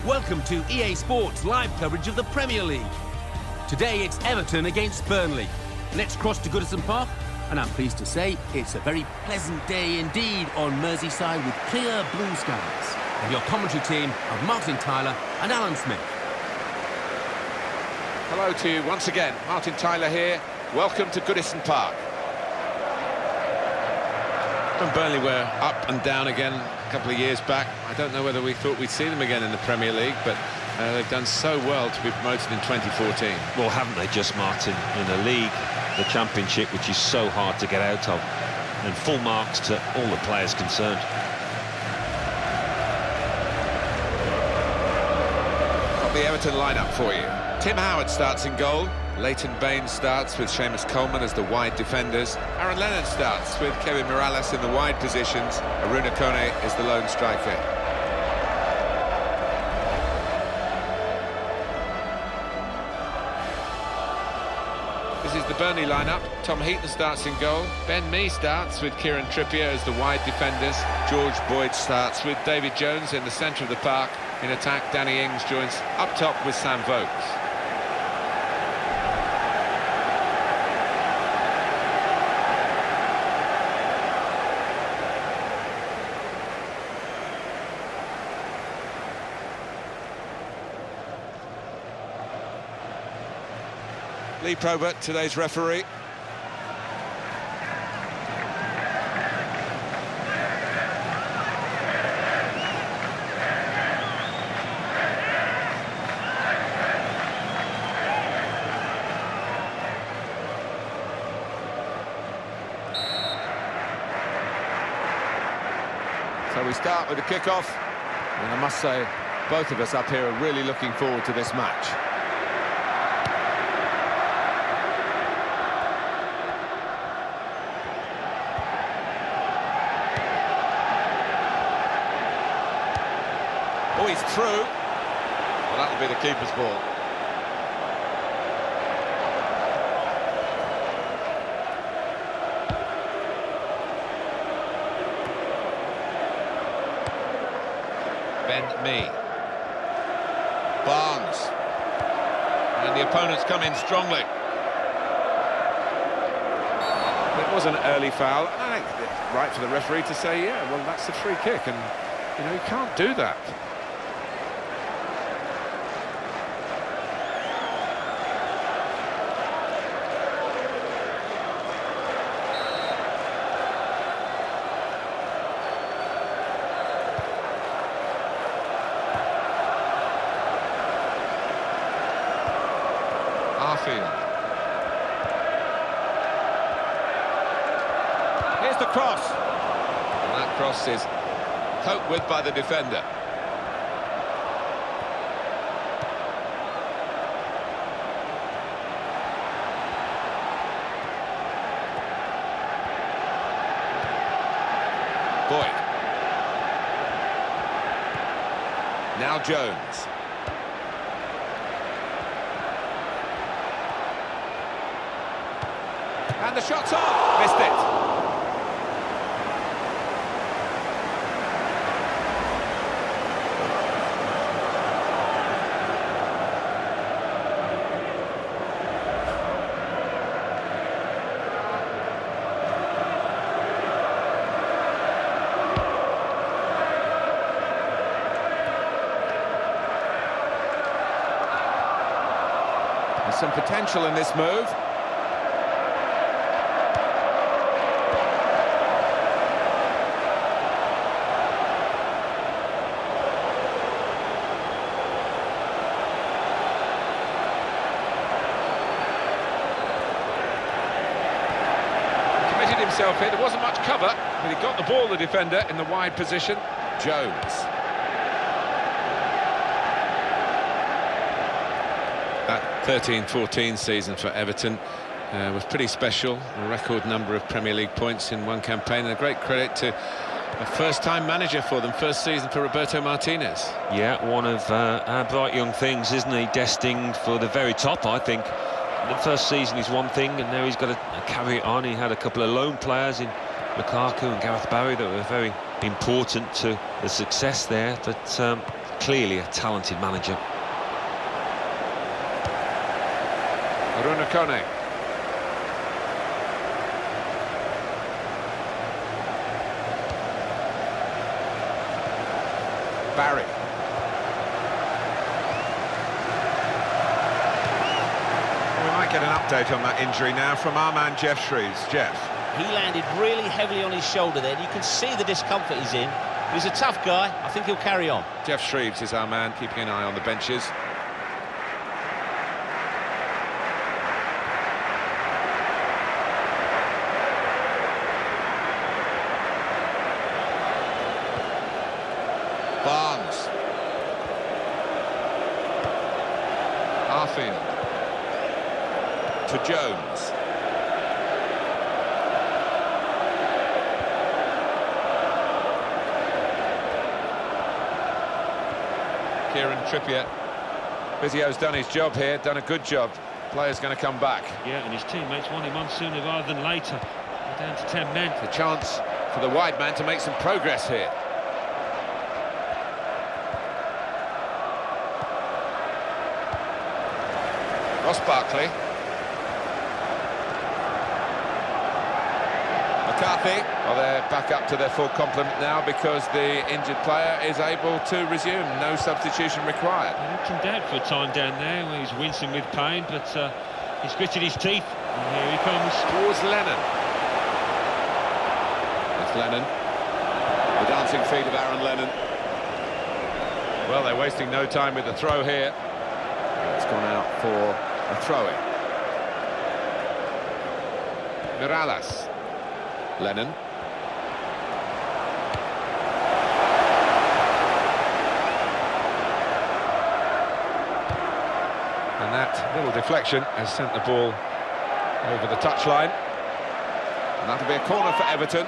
Welcome to EA Sports live coverage of the Premier League. Today it's Everton against Burnley. Let's cross to Goodison Park, and I'm pleased to say it's a very pleasant day indeed on Merseyside with clear blue skies. And your commentary team of Martin Tyler and Alan Smith. Hello to you once again, Martin Tyler here. Welcome to Goodison Park. When Burnley were up and down again a couple of years back, I don't know whether we thought we'd see them again in the Premier League, but they've done so well to be promoted in 2014. Well, haven't they just, Martin, in the league, the Championship, which is so hard to get out of, and full marks to all the players concerned. Got the Everton lineup for you. Tim Howard starts in goal. Leighton Baines starts with Seamus Coleman as the wide defenders. Aaron Lennon starts with Kevin Morales in the wide positions. Aruna Kone is the lone striker. This is the Burnley lineup. Tom Heaton starts in goal. Ben Mee starts with Kieran Trippier as the wide defenders. George Boyd starts with David Jones in the centre of the park. In attack, Danny Ings joins up top with Sam Vokes. Lee Probert, today's referee. So we start with the kick-off, and I must say, both of us up here are really looking forward to this match. Oh, he's through. Well, that'll be the keeper's ball. Ben Mee. Barnes. And the opponents come in strongly. It was an early foul. I think it's right for the referee to say, yeah, well, that's a free kick, and, you know, you can't do that. Here's the cross. And that cross is coped with by the defender. Boyd. Now Jones. And the shot's on! Missed it. There's some potential in this move. Himself here. There wasn't much cover, but he got the ball, the defender, in the wide position. Jones. That 13-14 season for Everton was pretty special. A record number of Premier League points in one campaign, and a great credit to a first-time manager for them, first season for Roberto Martinez. Yeah, one of our bright young things, isn't he? Destined for the very top, I think. The first season is one thing, and now he's got to carry it on. He had a couple of loan players in Lukaku and Gareth Barry that were very important to the success there, but clearly a talented manager. Runakone. Barry. We might get an update on that injury now from our man Jeff Shreves. Jeff. He landed really heavily on his shoulder there. You can see the discomfort he's in. He's a tough guy. I think he'll carry on. Jeff Shreves is our man, keeping an eye on the benches. Barnes. Arfield. To Jones. Kieran Trippier. Vizio's done his job here, done a good job. Player's going to come back. Yeah, and his teammates want him on sooner rather than later. They're down to 10 men. The chance for the wide man to make some progress here. Ross Barkley. McCarthy. Well, they're back up to their full complement now because the injured player is able to resume. No substitution required. He looked in doubt for a time down there where he's wincing with pain, but he's gritted his teeth. And here he comes. Towards Lennon. It's Lennon. The dancing feet of Aaron Lennon. Well, they're wasting no time with the throw here. It's gone out for a throw-in. Mirallas. Lennon. And that little deflection has sent the ball over the touchline. And that'll be a corner for Everton.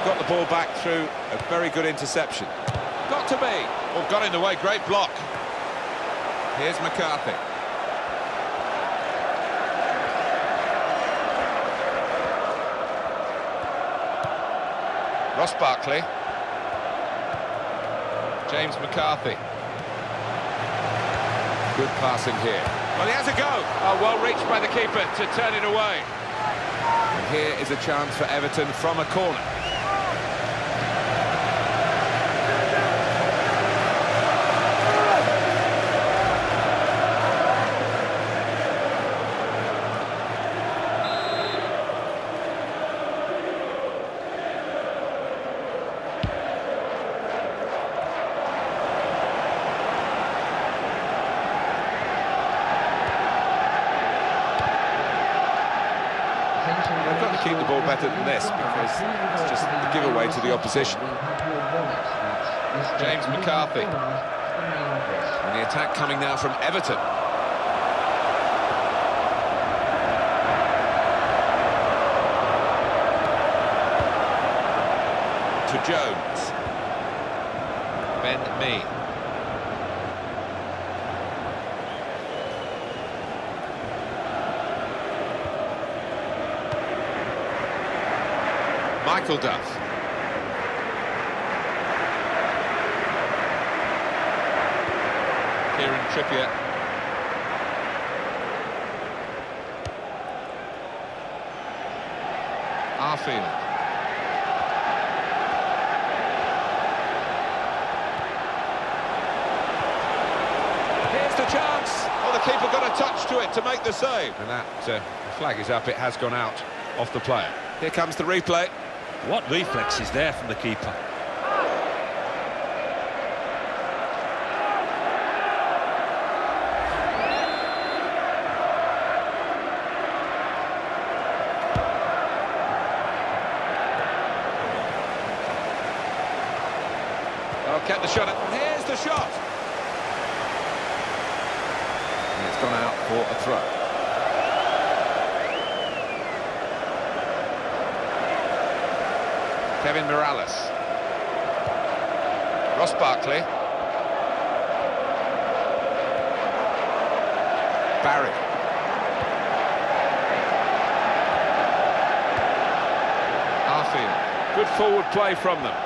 Got the ball back through a very good interception. Got to be. Oh, got in the way. Great block. Here's McCarthy. Ross Barkley. James McCarthy. Good passing here. Well, he has a go. Oh, well reached by the keeper to turn it away. And here is a chance for Everton from a corner. They've got to keep the ball better than this because it's just a giveaway to the opposition. James McCarthy. And the attack coming now from Everton. To Jones. Ben Mee. Michael Duff. Kieran Trippier. Arfield. Here's the chance. Oh, the keeper got a touch to it to make the save. And that flag is up. It has gone out off the player. Here comes the replay. What reflex is there from the keeper? Oh, kept the shot. And here's the shot. And it's gone out for a throw. Kevin Morales. Ross Barkley. Barry. Arfield. Good forward play from them.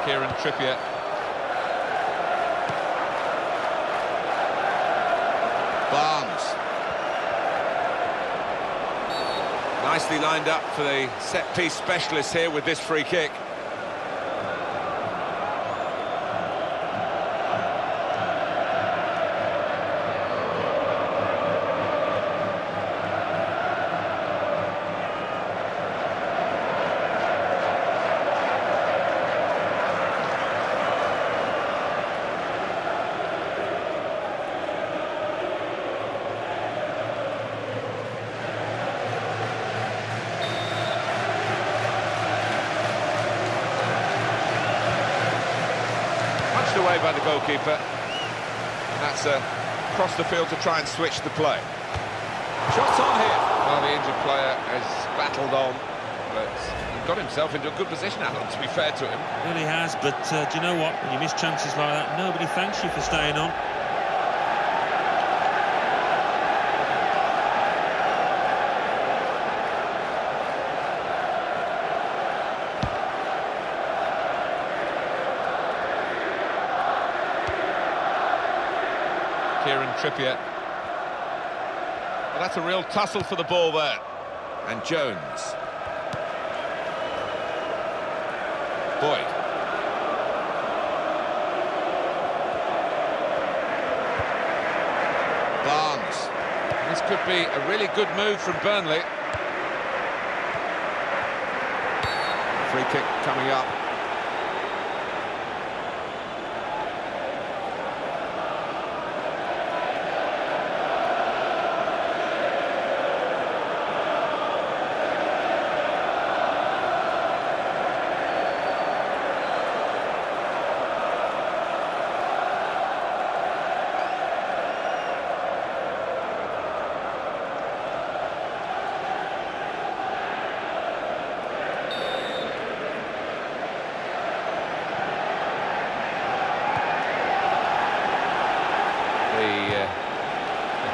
Kieran Trippier. Barnes. Nicely lined up for the set-piece specialist here with this free kick. Away by the goalkeeper, and that's across the field to try and switch the play. Shots on here. Well, the injured player has battled on, but he got himself into a good position, Alan, to be fair to him. Really has, but do you know what? When you miss chances like that, nobody thanks you for staying on. Kieran Trippier. Well, that's a real tussle for the ball there. And Jones. Boyd. Barnes. This could be a really good move from Burnley. Free kick coming up.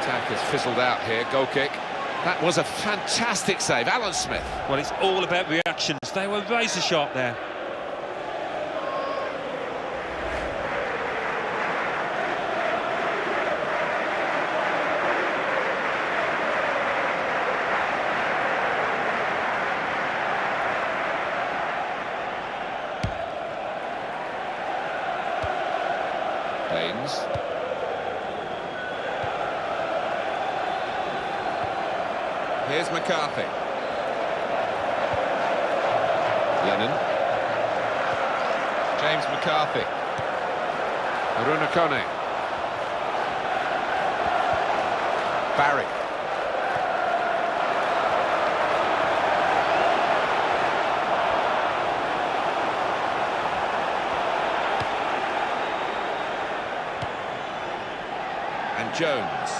Attack has fizzled out here. Goal kick. That was a fantastic save. Alan Smith. Well, it's all about reactions. They were razor sharp there. Baines. Here's McCarthy. Lennon. James McCarthy. Aruna Kone. Barry. And Jones.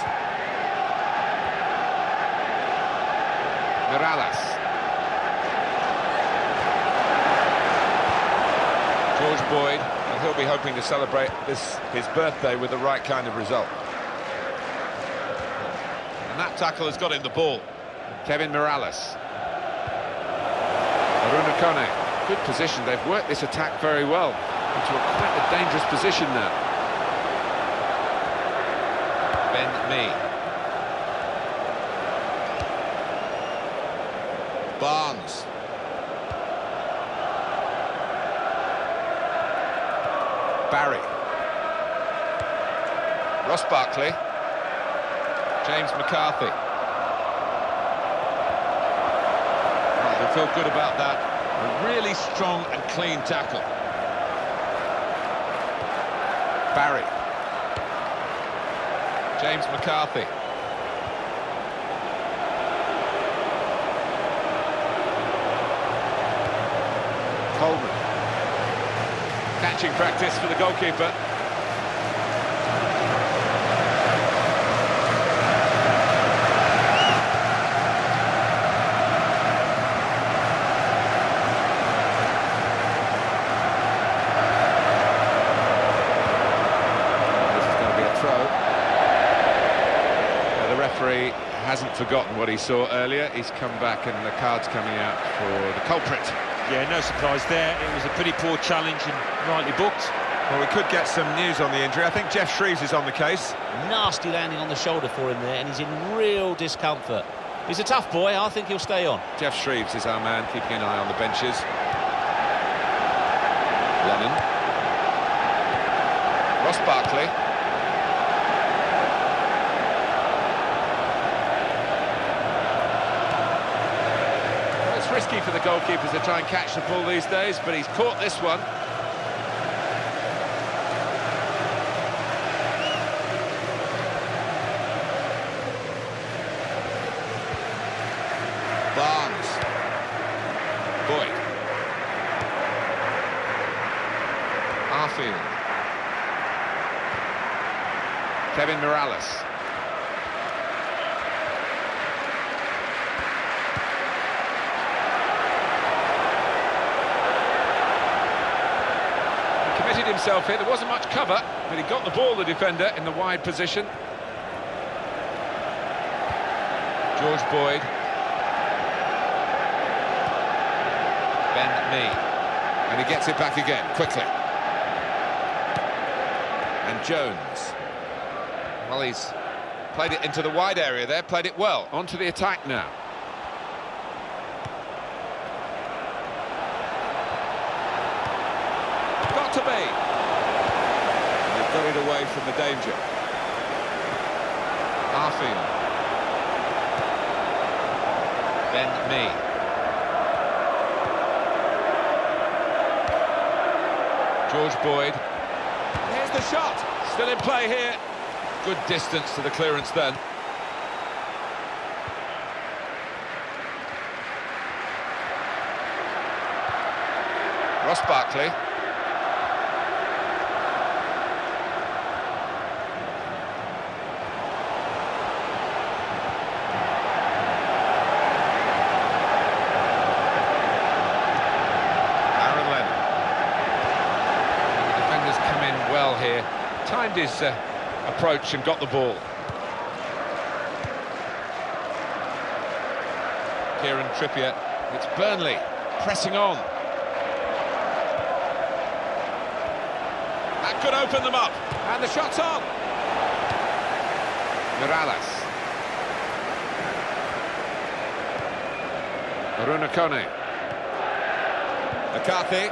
Morales. George Boyd, and he'll be hoping to celebrate his birthday with the right kind of result. And that tackle has got him the ball. Kevin Morales. Aruna Kone. Good position. They've worked this attack very well into quite a dangerous position now. Ben Mee. Barnes. Barry. Ross Barkley. James McCarthy. Oh, they feel good about that. A really strong and clean tackle. Barry. James McCarthy. Coleman. Catching practice for the goalkeeper. referee hasn't forgotten what he saw earlier. He's come back and the card's coming out for the culprit. Yeah, no surprise there. It was a pretty poor challenge and rightly booked. Well, we could get some news on the injury. I think Jeff Shreves is on the case. Nasty landing on the shoulder for him there, and he's in real discomfort. He's a tough boy. I think he'll stay on. Jeff Shreves is our man, keeping an eye on the benches. Lennon. Ross Barkley. It's risky for the goalkeepers to try and catch the ball these days, but he's caught this one. Barnes. Boyd. Arfield. Kevin Morales. He committed himself here. There wasn't much cover, but he got the ball, the defender, in the wide position. George Boyd. Ben Mee. And he gets it back again, quickly. And Jones. Well, he's played it into the wide area there, played it well. On to the attack now. Got to be. They've got it away from the danger. Arfield. Ben Mee. George Boyd. Here's the shot. Still in play here. Good distance to the clearance then. Ross Barkley. Here, timed his approach and got the ball. Kieran Trippier. It's Burnley pressing on. That could open them up, and the shot's on. Morales. Runakone. McCarthy.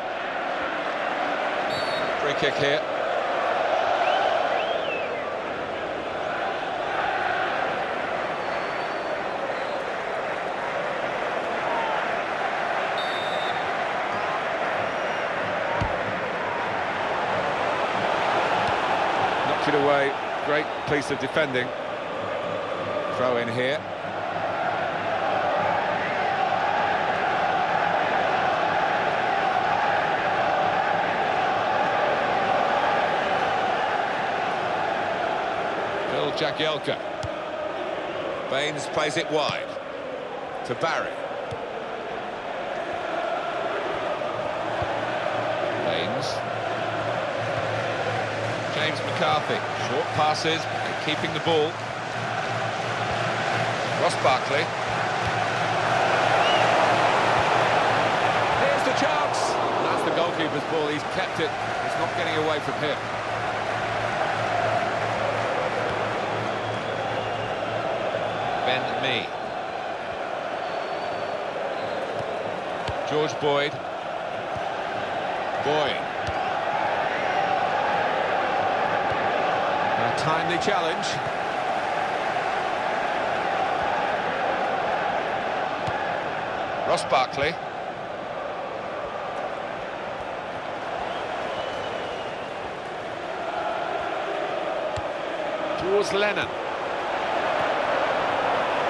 Free kick here. It away, great piece of defending. Throw in here. Phil Jagielka. Baines plays it wide to Barry. Baines. James McCarthy, short passes, keeping the ball. Ross Barkley. Here's the chance. That's the goalkeeper's ball, he's kept it. It's not getting away from him. Ben Mee. George Boyd. Boyd. A timely challenge. Ross Barkley. Towards Lennon.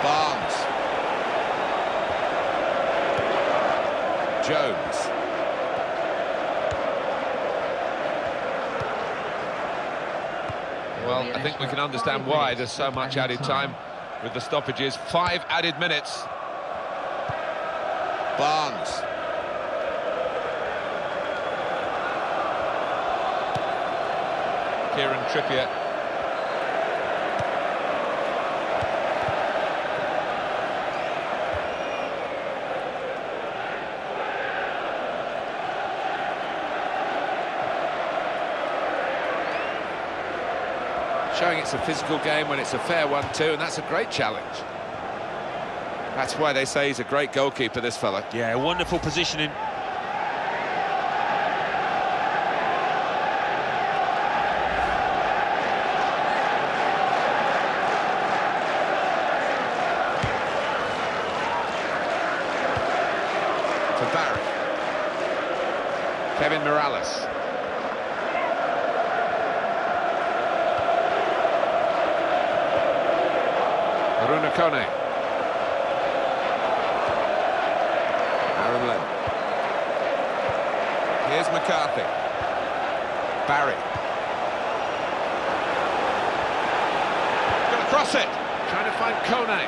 Barnes. Jones. Well, I think we can understand why there's so much added time with the stoppages. 5 added minutes. Barnes. Kieran Trippier. showing it's a physical game when it's a fair one too, and that's a great challenge. That's why they say he's a great goalkeeper, this fella. Yeah, wonderful positioning. To Barry. Kevin Morales. Aruna Kone. Aaron Lennon. Here's McCarthy. Barry. Going to cross it. Trying to find Kone.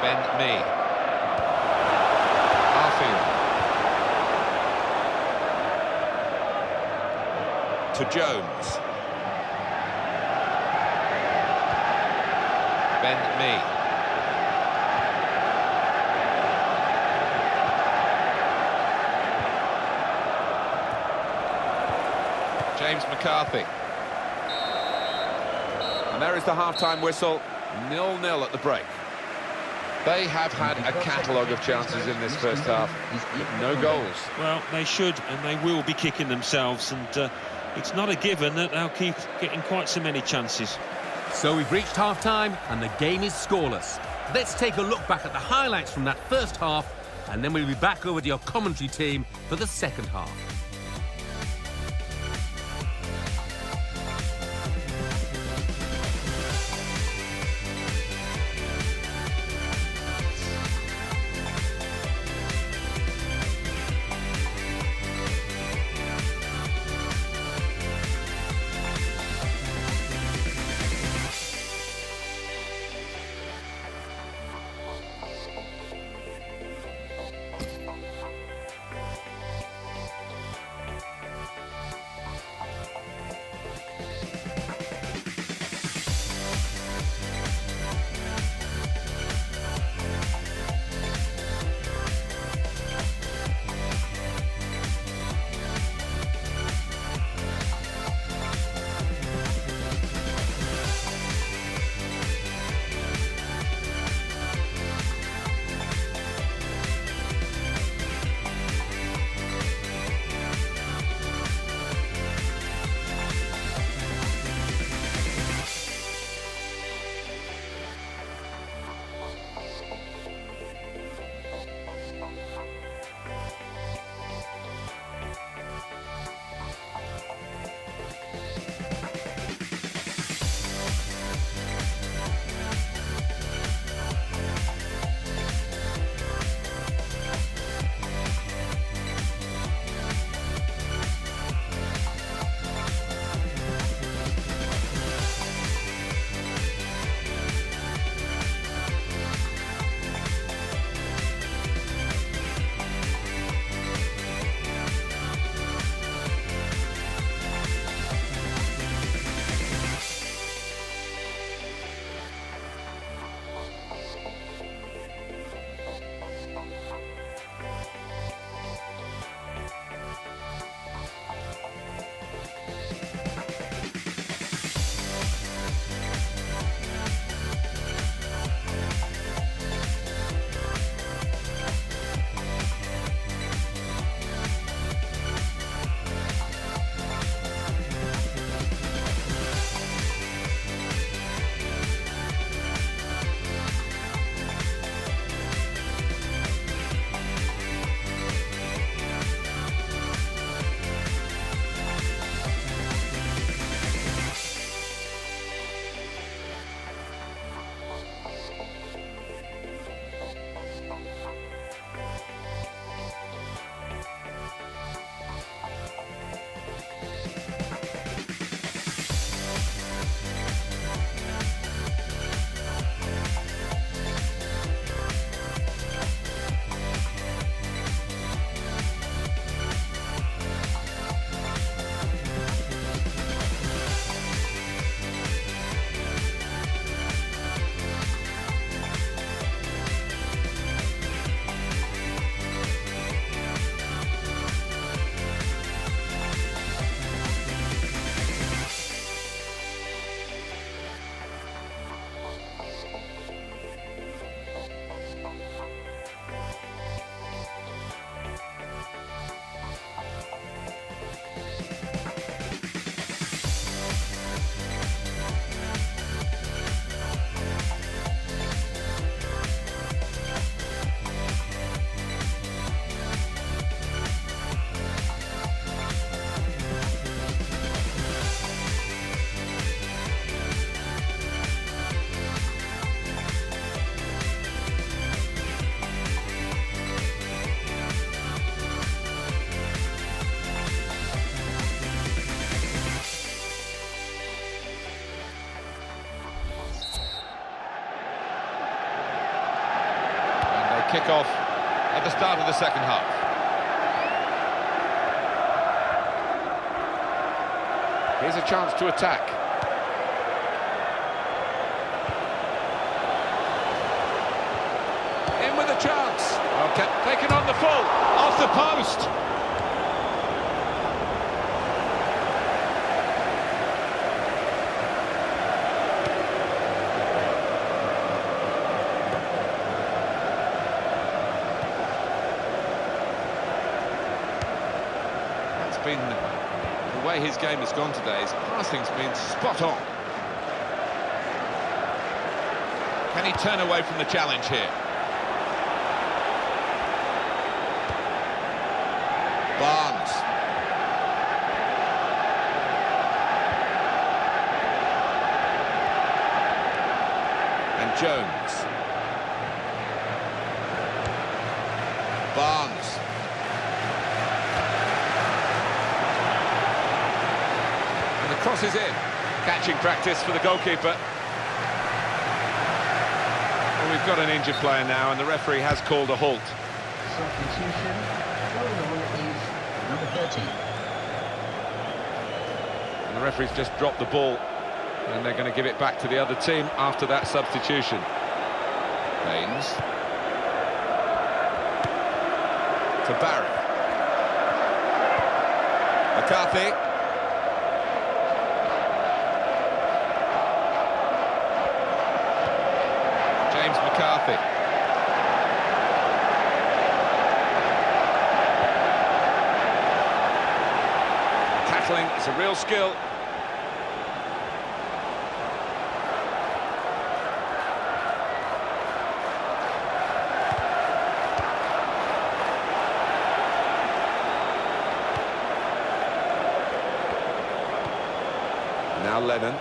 Ben Mee. To Jones. Ben Mee. James McCarthy. And there is the half-time whistle. 0-0 at the break. They have had a catalogue of chances in this first half, but no goals. Well, they should and they will be kicking themselves, and it's not a given that they'll keep getting quite so many chances. So we've reached half-time and the game is scoreless. Let's take a look back at the highlights from that first half, and then we'll be back over to your commentary team for the second half. kick-off at the start of the second half. Here's a chance to attack. In with a chance. Okay, taken on the full, off the post. That's been the way his game has gone today. His passing's been spot on. Can he turn away from the challenge here? Barnes. And Jones. Barnes. And the cross is in. Catching practice for the goalkeeper. Well, we've got an injured player now, and the referee has called a halt. Substitution. Number 30. And the referee's just dropped the ball, and they're going to give it back to the other team after that substitution. Baines. To Barry. McCarthy. James McCarthy. It's a real skill. Now Lennon. And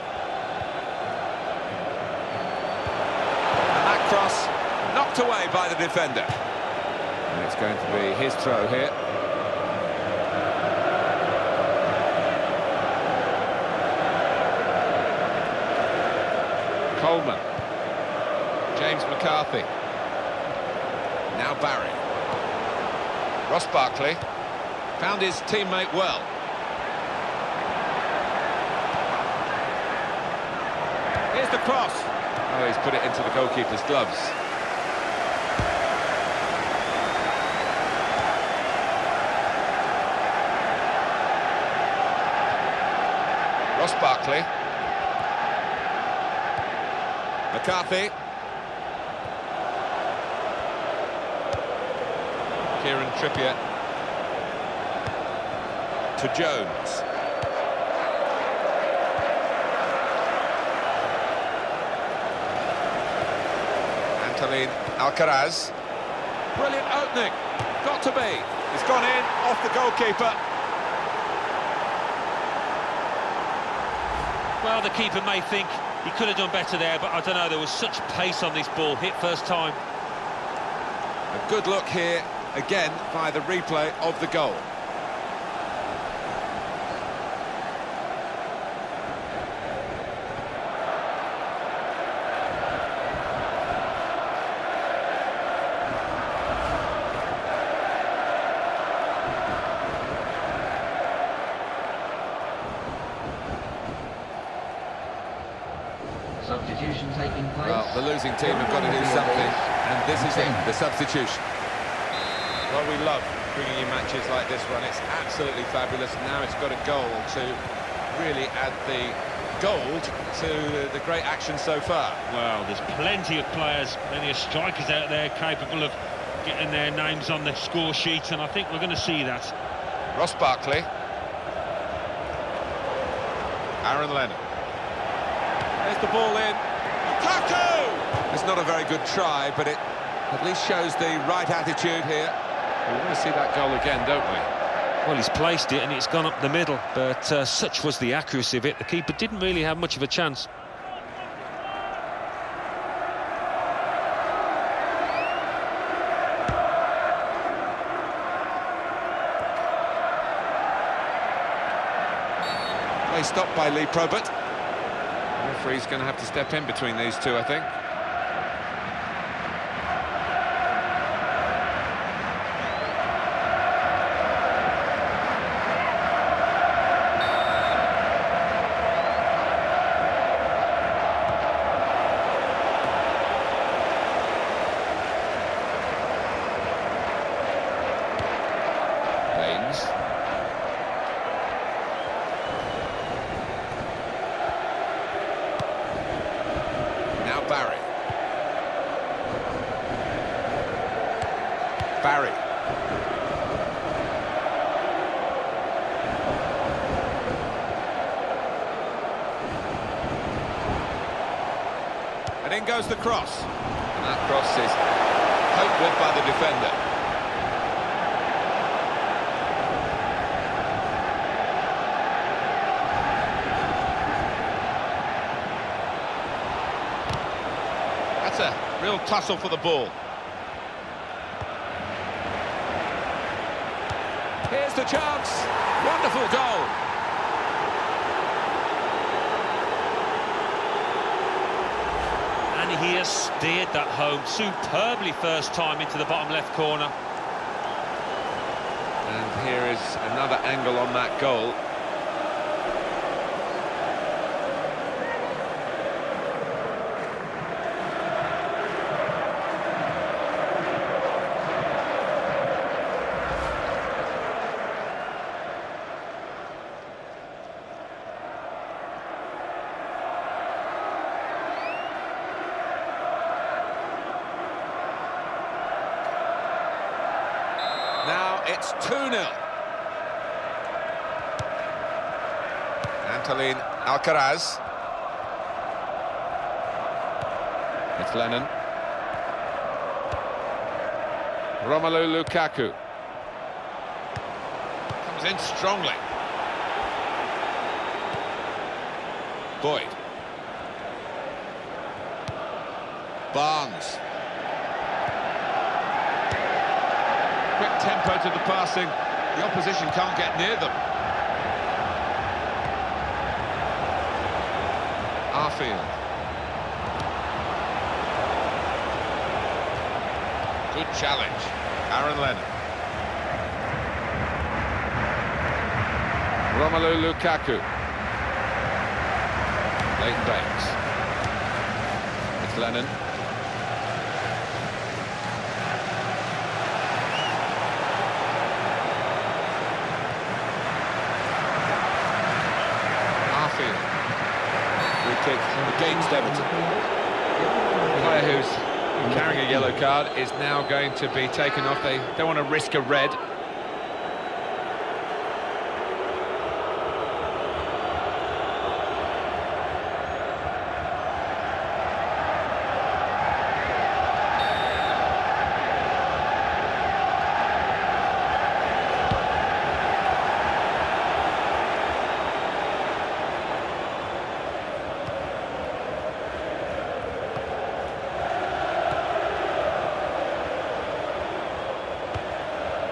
that cross knocked away by the defender. And it's going to be his throw here. Coleman. James McCarthy. Now Barry. Ross Barkley. Found his teammate well. Here's the cross. Oh, he's put it into the goalkeeper's gloves. Ross Barkley. McCarthy. Kieran Trippier. To Jones. Antolin Alcaraz. Brilliant opening. Got to be. It's gone in, off the goalkeeper. Well, the keeper may think he could have done better there, but I don't know, there was such pace on this ball, hit first time. A good look here, again, by the replay of the goal. Substitution taking place. Well, the losing team have got to do something, and this is it, the substitution. Well, we love bringing you matches like this one. It's absolutely fabulous. Now it's got a goal to really add the gold to the great action so far. Well, there's plenty of players, plenty of strikers out there capable of getting their names on the score sheet, and I think we're going to see that. Ross Barkley. Aaron Lennon. There's the ball in. Lukaku! It's not a very good try, but it at least shows the right attitude here. We want to see that goal again, don't we? Well, he's placed it and it's gone up the middle, but such was the accuracy of it, the keeper didn't really have much of a chance. Play stopped by Lee Probert. The referee's going to have to step in between these two, I think. And in goes the cross. And that cross is poked with by the defender. That's a real tussle for the ball. Here's the chance. Wonderful goal. And he has steered that home superbly first time into the bottom left corner. And here is another angle on that goal. Now it's 2-0. Antolin Alcaraz. It's Lennon. Romelu Lukaku. Comes in strongly. Boyd. Barnes. Quick tempo to the passing. The opposition can't get near them. Arfield. Good challenge. Aaron Lennon. Romelu Lukaku. Leighton Baines. It's Lennon. Kick against Everton. The player who's carrying a yellow card is now going to be taken off. They don't want to risk a red.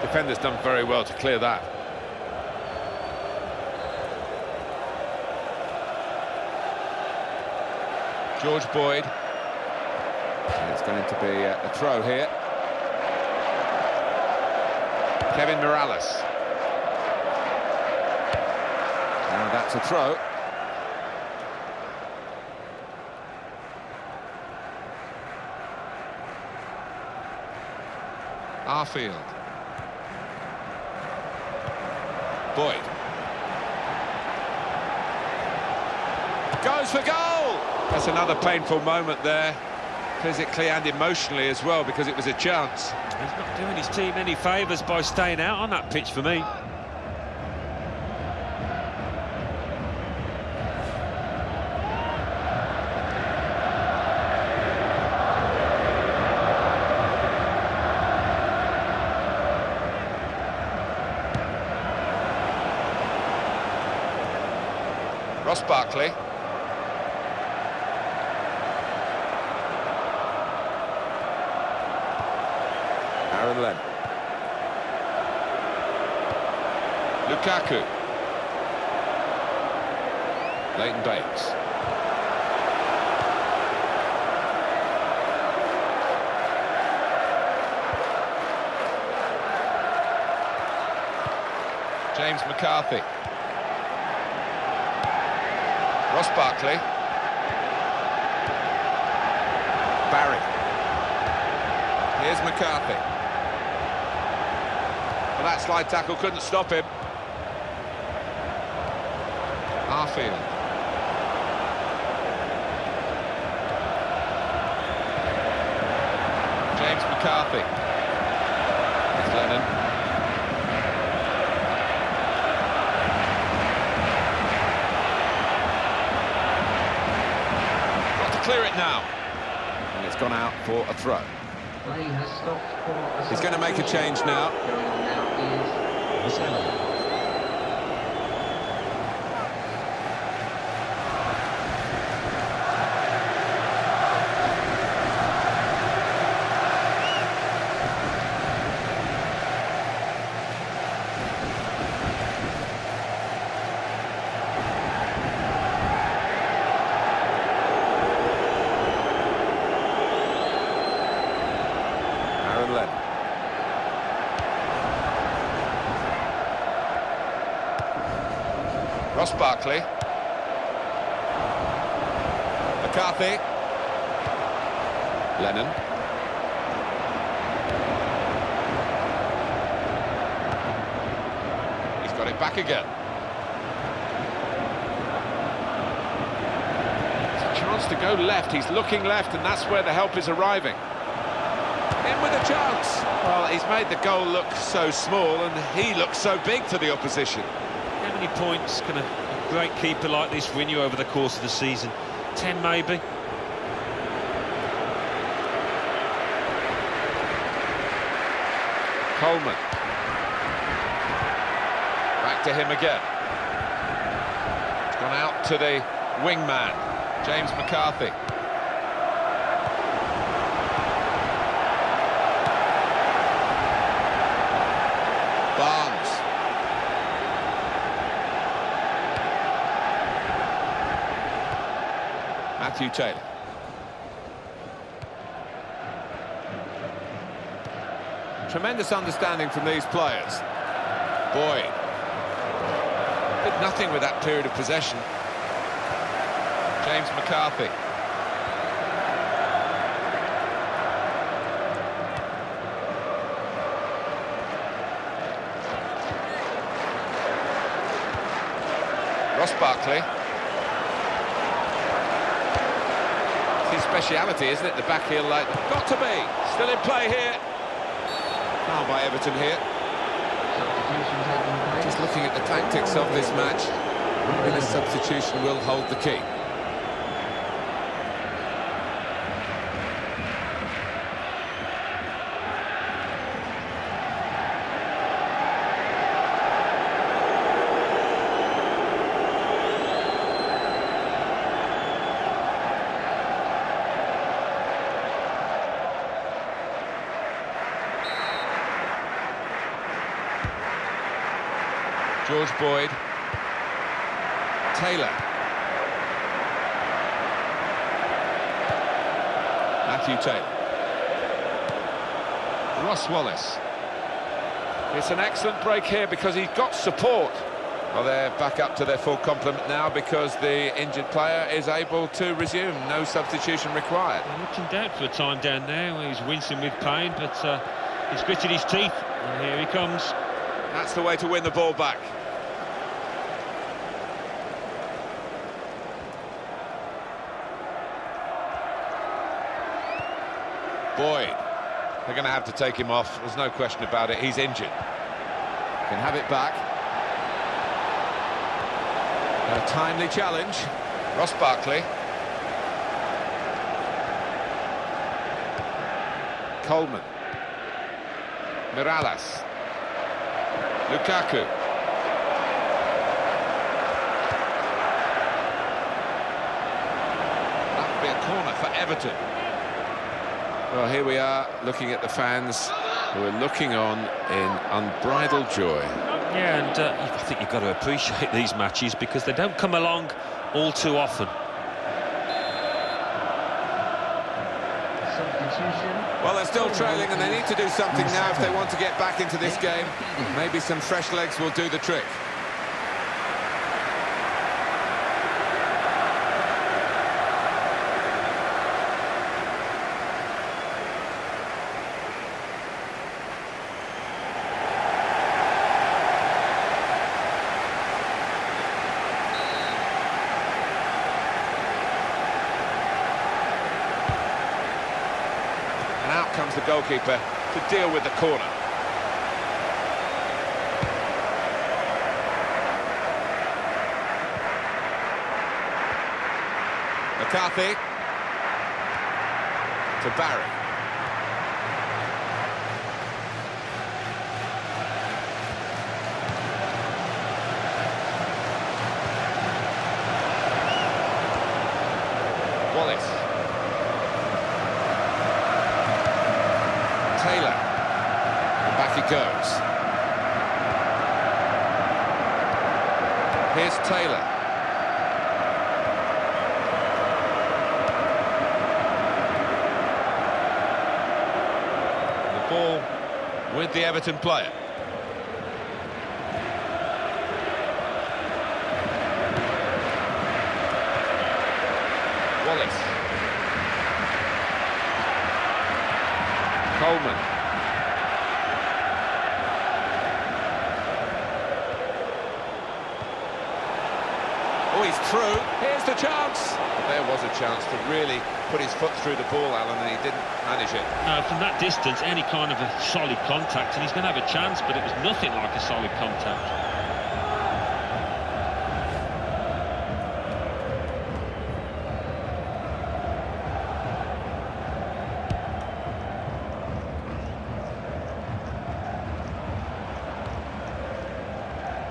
Defender's done very well to clear that. George Boyd. And it's going to be a throw here. Kevin Morales. Now that's a throw. Arfield. Boyd. Goes for goal! That's another painful moment there, physically and emotionally as well, because it was a chance. He's not doing his team any favours by staying out on that pitch for me. Ross Barkley. Aaron Lennon. Lukaku. Leighton Baines. James McCarthy. Ross Barkley. Barry. Here's McCarthy. Well, that slide tackle couldn't stop him. Arfield. James McCarthy. It's Lennon. now. And it's gone out for a throw. Play has stopped for a He's going to make a change now. Going on now is Marcelo. Ross Barkley. McCarthy. Lennon. He's got it back again. It's a chance to go left. He's looking left, and that's where the help is arriving. In with a chance. Well, he's made the goal look so small, and he looks so big to the opposition. How many points can a great keeper like this win you over the course of the season? 10 maybe? Coleman. Back to him again. It's gone out to the wingman, James McCarthy. Barnes. Matthew Taylor. Tremendous understanding from these players. Boyd. Did nothing with that period of possession. James McCarthy. Ross Barkley. It's his speciality, isn't it? The back heel like got to be. Still in play here. Foul by Everton here. Substitution taking place. Just looking at the tactics of this match, maybe the substitution will hold the key. George Boyd. Taylor. Matthew Taylor. Ross Wallace. It's an excellent break here because he's got support. Well, they're back up to their full complement now because the injured player is able to resume. No substitution required. He looked in doubt for a time down there where he's wincing with pain, but he's gritted his teeth. And here he comes. That's the way to win the ball back. Boyd. They're going to have to take him off. There's no question about it. He's injured. Can have it back. A timely challenge. Ross Barkley. Coleman. Mirallas. Lukaku. That would be a corner for Everton. Well, here we are looking at the fans who are looking on in unbridled joy. Yeah, and I think you've got to appreciate these matches because they don't come along all too often. Substitution. Well, they're still trailing and they need to do something now if they want to get back into this game. Maybe some fresh legs will do the trick. Comes the goalkeeper to deal with the corner. McCarthy. To Barry. Wallace. Taylor. And back he goes. Here's Taylor. The ball with the Everton player. Wallace. Coleman. Oh, he's through. Here's the chance. There was a chance to really put his foot through the ball, Alan, and he didn't manage it. No, from that distance, any kind of a solid contact, and he's going to have a chance, but it was nothing like a solid contact.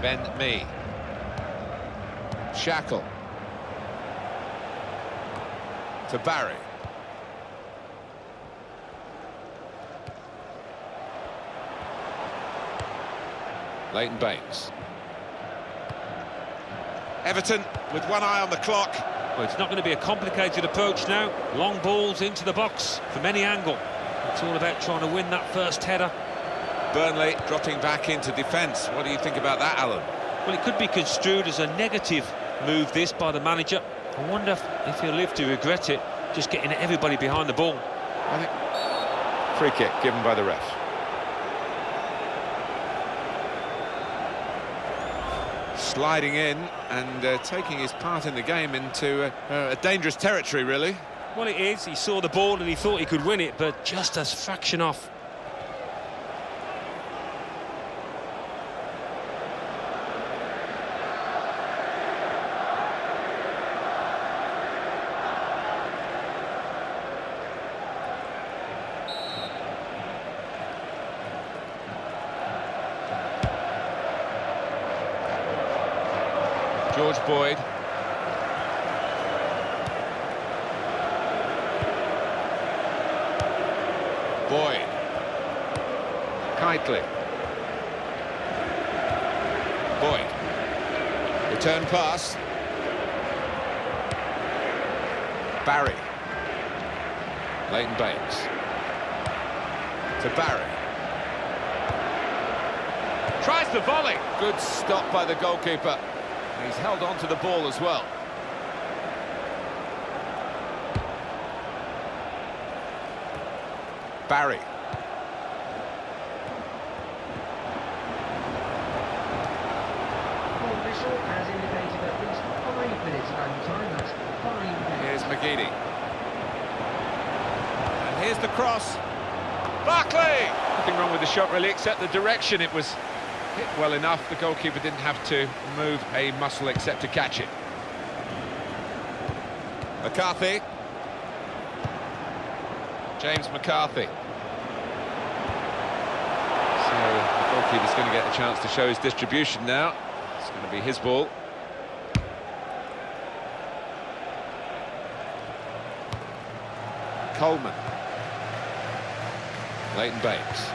Ben Mee. Shackle. To Barry. Leighton Baines. Everton with one eye on the clock. Well, it's not going to be a complicated approach now. Long balls into the box from any angle. It's all about trying to win that first header. Burnley dropping back into defence. What do you think about that, Alan? Well, it could be construed as a negative move, this, by the manager. I wonder if he'll live to regret it, just getting everybody behind the ball. I think free kick given by the ref. Sliding in and taking his part in the game into a dangerous territory, really. Well, it is. He saw the ball and he thought he could win it, but just a fraction off. George Boyd. Boyd. Kitely. Boyd. Return pass. Barry. Leighton Baines. To Barry. Tries the volley. Good stop by the goalkeeper. He's held on to the ball as well. Barry. Official has indicated at least 5 minutes of added time. That's 5 minutes. Here's McGeady. And here's the cross. Barkley! Nothing wrong with the shot, really, except the direction. It was hit well enough. The goalkeeper didn't have to move a muscle except to catch it. McCarthy. James McCarthy. So the goalkeeper's going to get a chance to show his distribution now. It's going to be his ball. Coleman. Leighton Baines.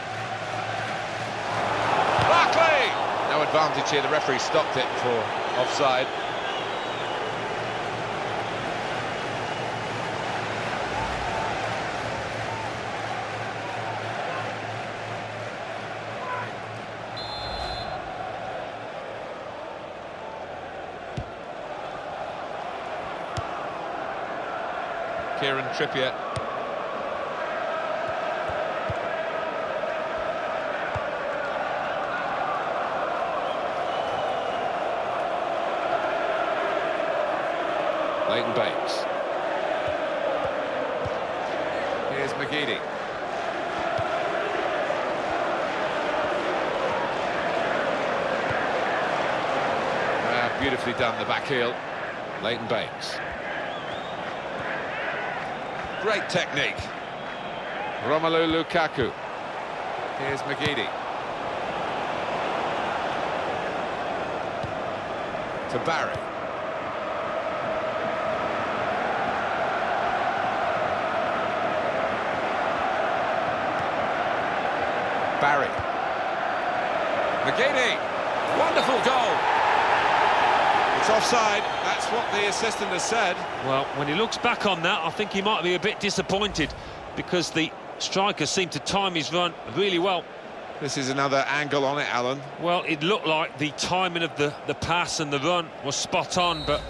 Barkley! No advantage here, the referee stopped it for offside. Kieran Trippier. Leighton Baines. Here's McGeady. Beautifully done, the back heel. Leighton Baines. Great technique. Romelu Lukaku. Here's McGeady. To Barry. Barry. McGeady. Wonderful goal. It's offside. That's what the assistant has said. Well, when he looks back on that, I think he might be a bit disappointed because the striker seemed to time his run really well. This is another angle on it, Alan. Well, it looked like the timing of the pass and the run was spot on, but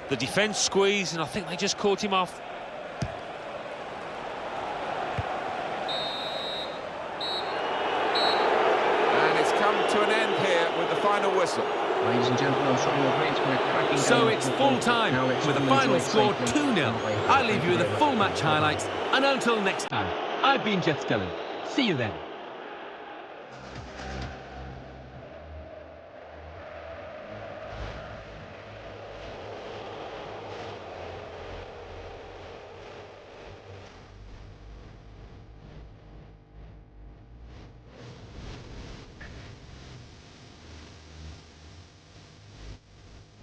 the defence squeezed, and I think they just caught him off. And it's come to an end here with the final whistle. Ladies and gentlemen, I'm sure you'll agree it's been a cracking So game. it's full time, with the final score 2-0. I leave you with the full match highlights, and until next time, I've been Jeff Stelling. See you then.